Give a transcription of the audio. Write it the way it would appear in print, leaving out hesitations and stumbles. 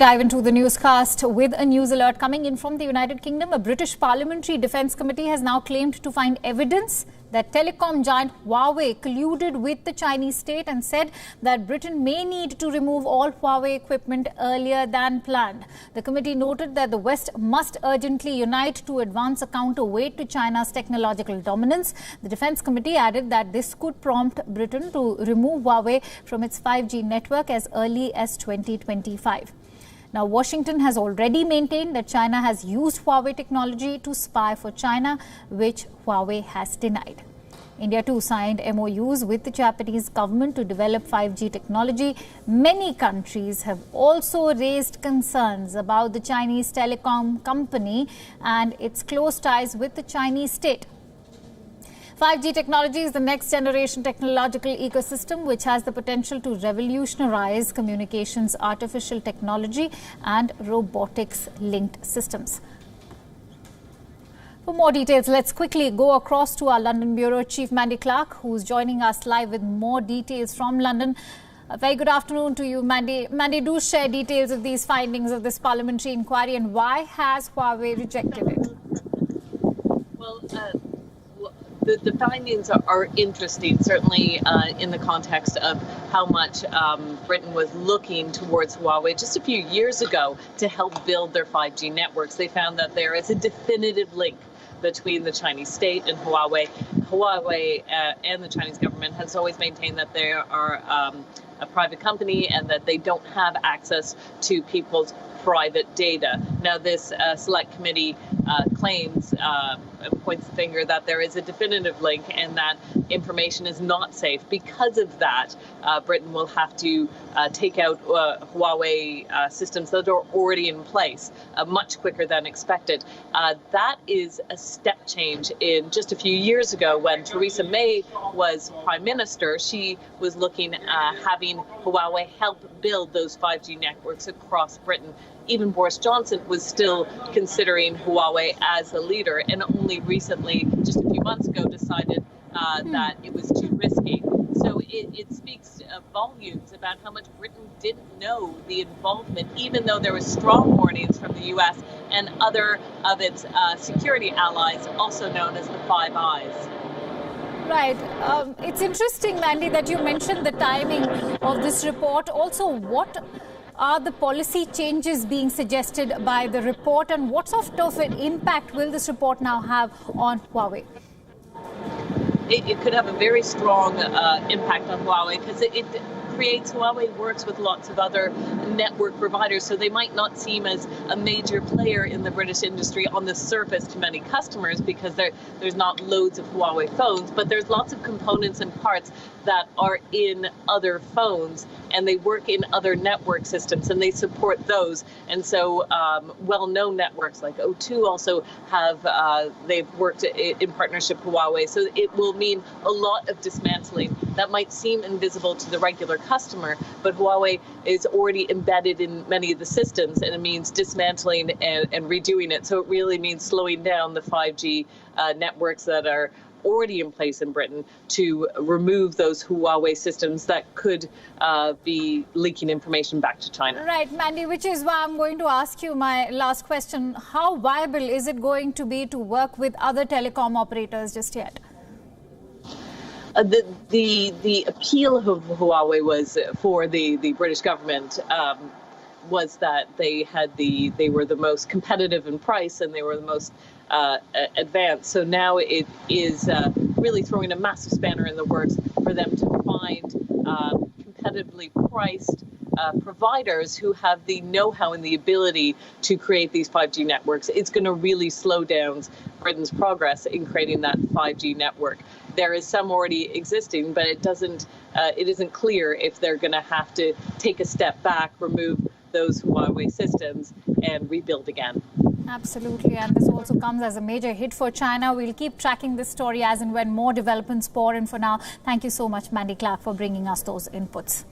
Dive into the newscast with a news alert coming in from the United Kingdom. A British Parliamentary Defence Committee has now claimed to find evidence that telecom giant Huawei colluded with the Chinese state and said that Britain may need to remove all Huawei equipment earlier than planned. The committee noted that the West must urgently unite to advance a counterweight to China's technological dominance. The Defence Committee added that this could prompt Britain to remove Huawei from its 5G network as early as 2025. Now, Washington has already maintained that China has used Huawei technology to spy for China, which Huawei has denied. India too signed MOUs with the Japanese government to develop 5G technology. Many countries have also raised concerns about the Chinese telecom company and its close ties with the Chinese state. 5G technology is the next generation technological ecosystem which has the potential to revolutionize communications, artificial technology and robotics linked systems. For more details, let's quickly go across to our London Bureau Chief Mandy Clark, who's joining us live with more details from London. A very good afternoon to you, Mandy. Mandy, do share details of these findings of this parliamentary inquiry and why has Huawei rejected it? Well, the findings are interesting, certainly in the context of how much Britain was looking towards Huawei just a few years ago to help build their 5G networks. They found that there is a definitive link between the Chinese state and Huawei. Huawei and the Chinese government has always maintained that they are a private company and that they don't have access to people's private data. Now, this select committee claims, points the finger that there is a definitive link and that information is not safe. Because of that, Britain will have to take out Huawei systems that are already in place much quicker than expected. That is a step change in just a few years ago when Theresa May was Prime Minister. She was looking at having Huawei help build those 5G networks across Britain. Even Boris Johnson was still considering Huawei as a leader, and only recently, just a few months ago, decided that it was too risky. So it speaks volumes about how much Britain didn't know the involvement, even though there was strong warnings from the U.S. and other of its security allies, also known as the Five Eyes. Right. It's interesting, Mandy, that you mentioned the timing of this report. Also, what are the policy changes being suggested by the report and what sort of an impact will this report now have on Huawei? It could have a very strong impact on Huawei because it creates, Huawei works with lots of other network providers, so they might not seem as a major player in the British industry on the surface to many customers because there's not loads of Huawei phones, but there's lots of components and parts that are in other phones and they work in other network systems and they support those. And so well-known networks like O2 also have, they've worked in partnership with Huawei. So it will mean a lot of dismantling that might seem invisible to the regular customer, but Huawei is already embedded in many of the systems and it means dismantling and redoing it. So it really means slowing down the 5G networks that are already in place in Britain to remove those Huawei systems that could be leaking information back to China. Right, Mandy, which is why I'm going to ask you my last question. How viable is it going to be to work with other telecom operators just yet? The appeal of Huawei was for the British government was that they were the most competitive in price and they were the most advanced. So now it is really throwing a massive spanner in the works for them to find competitively priced providers who have the know-how and the ability to create these 5G networks. It's going to really slow down Britain's progress in creating that 5G network. There is some already existing, but it isn't clear if they're going to have to take a step back, remove those Huawei systems and rebuild again. Absolutely, and this also comes as a major hit for China. We'll keep tracking this story as and when more developments pour in. For now, thank you so much, Mandy Clark, for bringing us those inputs.